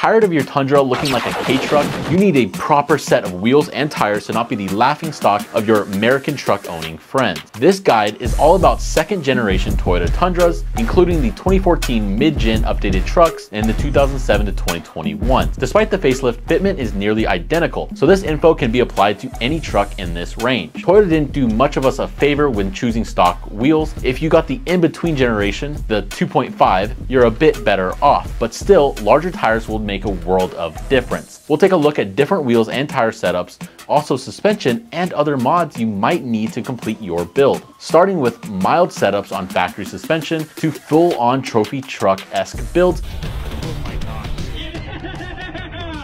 tired of your Tundra looking like a Kei Truck, you need a proper set of wheels and tires to not be the laughingstock of your Merican-truck-owning friends. This guide is all about second generation Toyota Tundras, including the 2014 mid-gen updated trucks and the 2007 to 2021. Despite the facelift, fitment is nearly identical, so this info can be applied to any truck in this range. Toyota didn't do much of us a favor when choosing stock wheels. If you got the in-between generation, the 2.5, you're a bit better off, but still, larger tires will make a world of difference. We'll take a look at different wheels and tire setups, also suspension and other mods you might need to complete your build, starting with mild setups on factory suspension to full-on trophy truck-esque builds.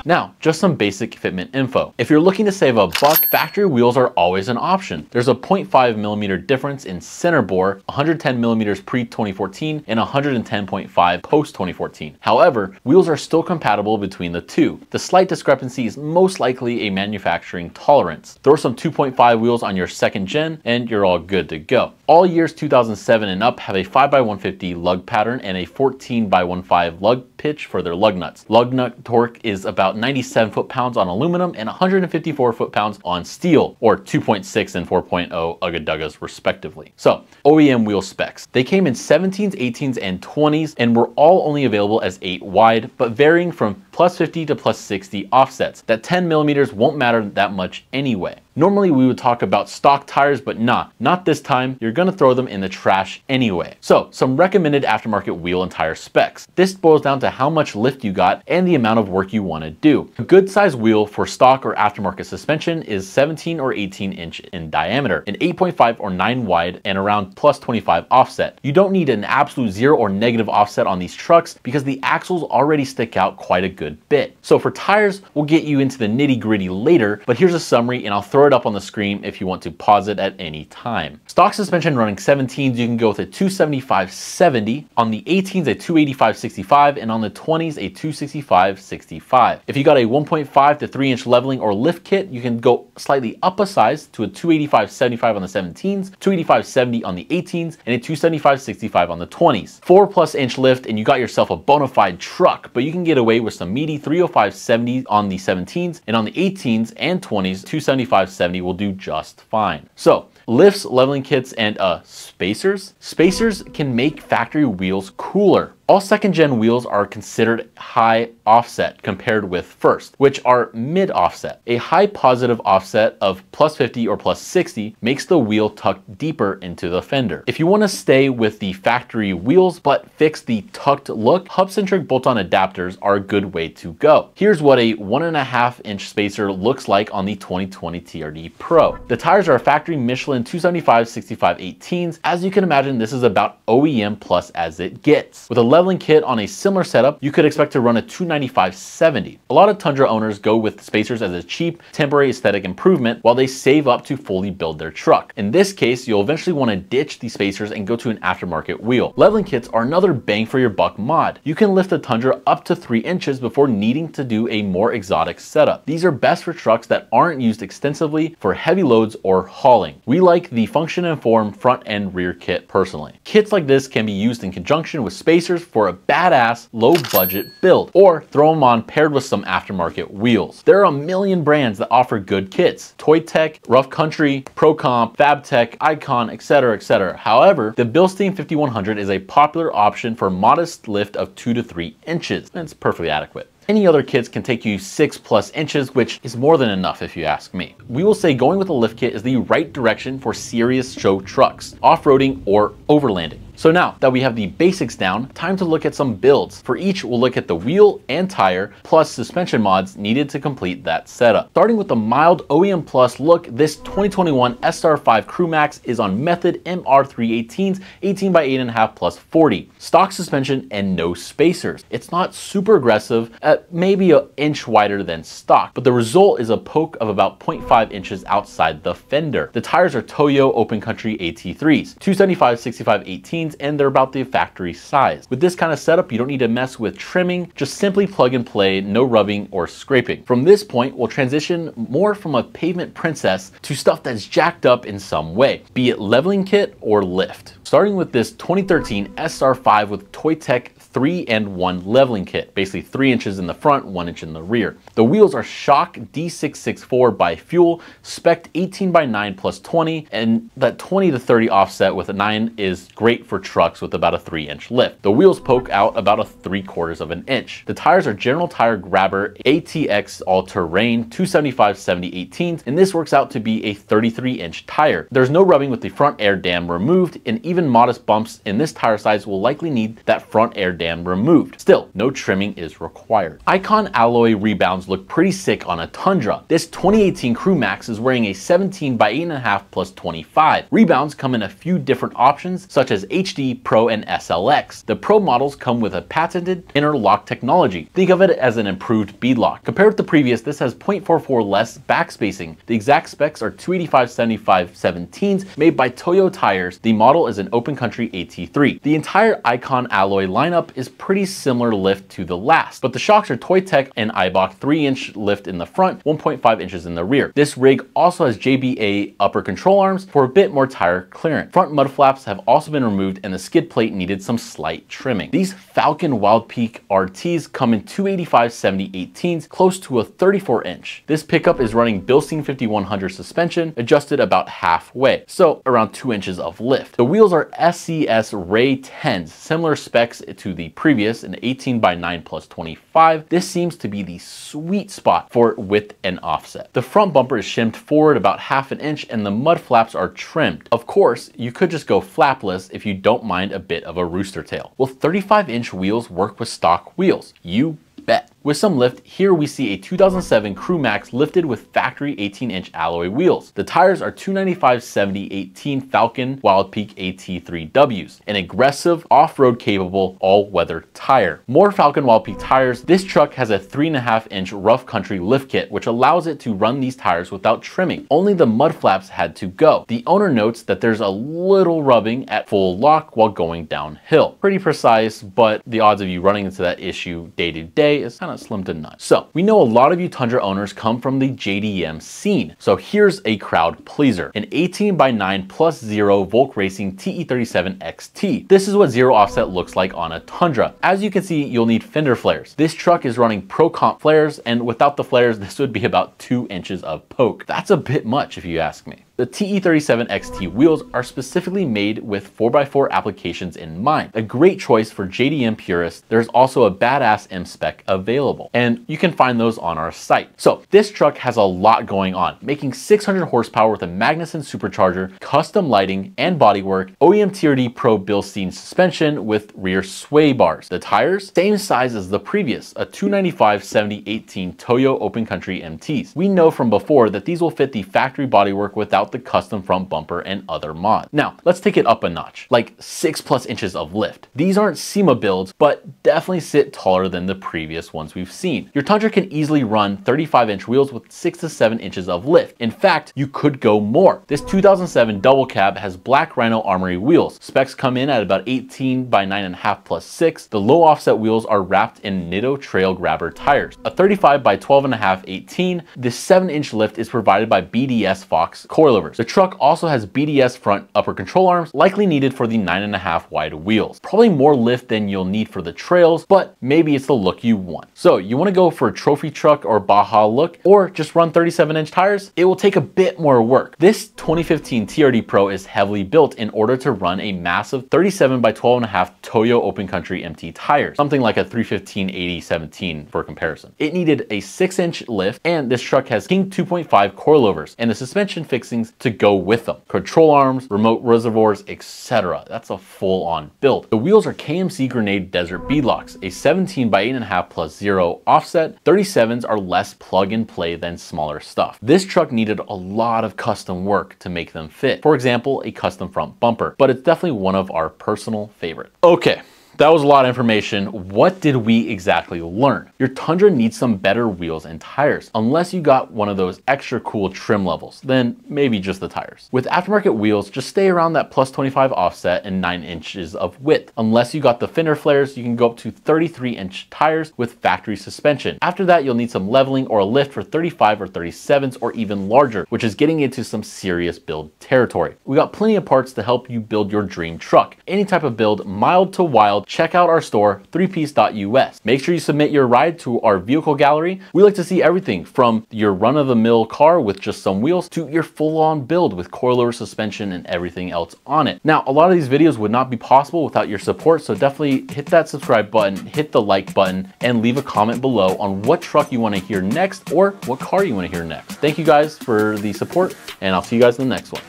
Now, just some basic fitment info. If you're looking to save a buck, factory wheels are always an option. There's a 0.5mm difference in center bore, 110mm pre-2014 and 110.5 post-2014. However, wheels are still compatible between the two. The slight discrepancy is most likely a manufacturing tolerance. Throw some 2.5 wheels on your second gen and you're all good to go. All years 2007 and up have a 5x150 lug pattern and a 14x15 lug pitch for their lug nuts. Lug nut torque is about 97 foot-pounds on aluminum and 154 foot-pounds on steel, or 2.6 and 4.0 Ugga-Duggas respectively. So, OEM wheel specs. They came in 17s, 18s, and 20s and were all only available as 8 wide, but varying from +50 to +60 offsets. That 10mm won't matter that much anyway. Normally we would talk about stock tires, but not this time. You're gonna throw them in the trash anyway. So, some recommended aftermarket wheel and tire specs. This boils down to how much lift you got and the amount of work you wanna do. A good size wheel for stock or aftermarket suspension is 17 or 18 inch in diameter, an 8.5 or 9 wide, and around +25 offset. You don't need an absolute 0 or negative offset on these trucks because the axles already stick out quite a good bit. So for tires, we'll get you into the nitty gritty later, but here's a summary and I'll throw it up on the screen if you want to pause it at any time. Stock suspension running 17s, you can go with a 275/70, on the 18s a 285/65, and on the 20s a 265/65. If you got a 1.5 to 3 inch leveling or lift kit, you can go slightly up a size to a 285/75 on the 17s, 285/70 on the 18s, and a 275/65 on the 20s. 4+ inch lift and you got yourself a bona fide truck, but you can get away with some meaty 305/70 on the 17s, and on the 18s and 20s, 275/70 will do just fine. So, lifts, leveling kits, and spacers. Spacers can make factory wheels cooler. All second gen wheels are considered high offset compared with first, which are mid offset. A high positive offset of +50 or +60 makes the wheel tuck deeper into the fender. If you want to stay with the factory wheels but fix the tucked look, hub-centric bolt-on adapters are a good way to go. Here's what a 1.5 inch spacer looks like on the 2020 TRD Pro. The tires are factory Michelin 275/65 18s. As you can imagine, this is about OEM plus as it gets. With a leveling kit on a similar setup, you could expect to run a 295/70. A lot of Tundra owners go with spacers as a cheap, temporary aesthetic improvement while they save up to fully build their truck. In this case, you'll eventually want to ditch the spacers and go to an aftermarket wheel. Leveling kits are another bang for your buck mod. You can lift a Tundra up to 3 inches before needing to do a more exotic setup. These are best for trucks that aren't used extensively for heavy loads or hauling. We like the function and form front and rear kit personally. Kits like this can be used in conjunction with spacers for a badass low budget build, or throw them on paired with some aftermarket wheels. There are a million brands that offer good kits: Toy Tech, Rough Country, ProComp, FabTech, Icon, etc, etc. However, the Bilstein 5100 is a popular option for modest lift of 2 to 3 inches. It's perfectly adequate. Any other kits can take you 6+ inches, which is more than enough if you ask me. We will say going with a lift kit is the right direction for serious show trucks, off-roading or overlanding. So now that we have the basics down, time to look at some builds. For each, we'll look at the wheel and tire, plus suspension mods needed to complete that setup. Starting with the mild OEM Plus look, this 2021 SR5 Crewmax is on Method MR318s, 18x8.5 plus 40. Stock suspension and no spacers. It's not super aggressive, maybe an inch wider than stock, but the result is a poke of about 0.5 inches outside the fender. The tires are Toyo Open Country AT3s, 275/65 18s, and they're about the factory size. With this kind of setup, you don't need to mess with trimming, just simply plug and play, no rubbing or scraping. From this point, we'll transition more from a pavement princess to stuff that's jacked up in some way, be it leveling kit or lift. Starting with this 2013 SR5 with Toy Tech 3 and 1 leveling kit, basically 3 inches in the front, 1 inch in the rear. The wheels are Shok D664 by Fuel, spec'd 18 by 9 plus 20, and that 20 to 30 offset with a 9 is great for trucks with about a 3-inch lift. The wheels poke out about a 3/4 of an inch. The tires are General Tire Grabber ATX All-Terrain 275/70/18s, and this works out to be a 33-inch tire. There's no rubbing with the front air dam removed, and even modest bumps in this tire size will likely need that front air dam removed. Still, no trimming is required. Icon alloy rebounds look pretty sick on a Tundra. This 2018 Crewmax is wearing a 17 by 8.5 plus 25. Rebounds come in a few different options, such as HD, Pro, and SLX. The Pro models come with a patented interlock technology. Think of it as an improved beadlock. Compared with the previous, this has 0.44 less backspacing. The exact specs are 285/75/17s made by Toyota tires. The model is an open country AT3. The entire Icon alloy lineup is pretty similar lift to the last, but the shocks are Toytech and Eibach 3-inch lift in the front, 1.5 inches in the rear. This rig also has JBA upper control arms for a bit more tire clearance. Front mud flaps have also been removed and the skid plate needed some slight trimming. These Falcon Wild Peak RTs come in 285/70/18s, close to a 34-inch. This pickup is running Bilstein 5100 suspension, adjusted about halfway, so around 2 inches of lift. The wheels are SCS Ray 10s, similar specs to the previous, an 18 by 9 plus 25. This seems to be the sweet spot for width and offset. The front bumper is shimmed forward about 1/2 inch and the mud flaps are trimmed. Of course, you could just go flapless if you don't mind a bit of a rooster tail. Will 35-inch wheels work with stock wheels? You bet. With some lift, here we see a 2007 Crewmax lifted with factory 18-inch alloy wheels. The tires are 295/70/18 Falcon Wild Peak AT3Ws, an aggressive, off-road capable, all-weather tire. More Falcon Wild Peak tires, this truck has a 3.5-inch rough country lift kit, which allows it to run these tires without trimming. Only the mud flaps had to go. The owner notes that there's a little rubbing at full lock while going downhill. Pretty precise, but the odds of you running into that issue day to day is kind of slim to none. So we know a lot of you Tundra owners come from the JDM scene. So here's a crowd pleaser, an 18 by 9 plus 0 Volk Racing TE37XT. This is what zero offset looks like on a Tundra. As you can see, you'll need fender flares. This truck is running Pro Comp flares, and without the flares, this would be about 2 inches of poke. That's a bit much if you ask me. The TE37XT wheels are specifically made with 4x4 applications in mind. A great choice for JDM purists. There's also a badass M spec available, and you can find those on our site. So this truck has a lot going on, making 600 horsepower with a Magnuson supercharger, custom lighting and bodywork, OEM TRD Pro Bilstein suspension with rear sway bars. The tires, same size as the previous, a 295/70/18 Toyo Open Country MTs. We know from before that these will fit the factory bodywork without the custom front bumper and other mods. Now, let's take it up a notch, like 6+ inches of lift. These aren't SEMA builds, but definitely sit taller than the previous ones we've seen. Your Tundra can easily run 35-inch wheels with 6 to 7 inches of lift. In fact, you could go more. This 2007 double cab has black Rhino Armory wheels. Specs come in at about 18 by 9.5 plus 6. The low offset wheels are wrapped in Nitto Trail Grabber tires. A 35 by 12.5/18. This 7-inch lift is provided by BDS Fox coilovers. The truck also has BDS front upper control arms, likely needed for the 9.5 wide wheels. Probably more lift than you'll need for the trails, but maybe it's the look you want. So you want to go for a trophy truck or Baja look, or just run 37-inch tires? It will take a bit more work. This 2015 TRD Pro is heavily built in order to run a massive 37 by 12.5 Toyo Open Country MT tires, something like a 315/80/17 for comparison. It needed a 6-inch lift, and this truck has King 2.5 coilovers and the suspension fixings to go with them. Control arms, remote reservoirs, etc. That's a full-on build. The wheels are KMC Grenade Desert beadlocks, a 17 by 8.5 plus 0 offset. 37s are less plug and play than smaller stuff. This truck needed a lot of custom work to make them fit. For example, a custom front bumper, but it's definitely one of our personal favorites. Okay. That was a lot of information. What did we exactly learn? Your Tundra needs some better wheels and tires. Unless you got one of those extra cool trim levels, then maybe just the tires. With aftermarket wheels, just stay around that plus 25 offset and 9 inches of width. Unless you got the fender flares, you can go up to 33-inch tires with factory suspension. After that, you'll need some leveling or a lift for 35 or 37s or even larger, which is getting into some serious build territory. We got plenty of parts to help you build your dream truck. Any type of build, mild to wild, check out our store, threepiece.us. Make sure you submit your ride to our vehicle gallery. We like to see everything from your run-of-the-mill car with just some wheels to your full-on build with coilover suspension and everything else on it. Now, a lot of these videos would not be possible without your support, so definitely hit that subscribe button, hit the like button, and leave a comment below on what truck you want to hear next or what car you want to hear next. Thank you guys for the support, and I'll see you guys in the next one.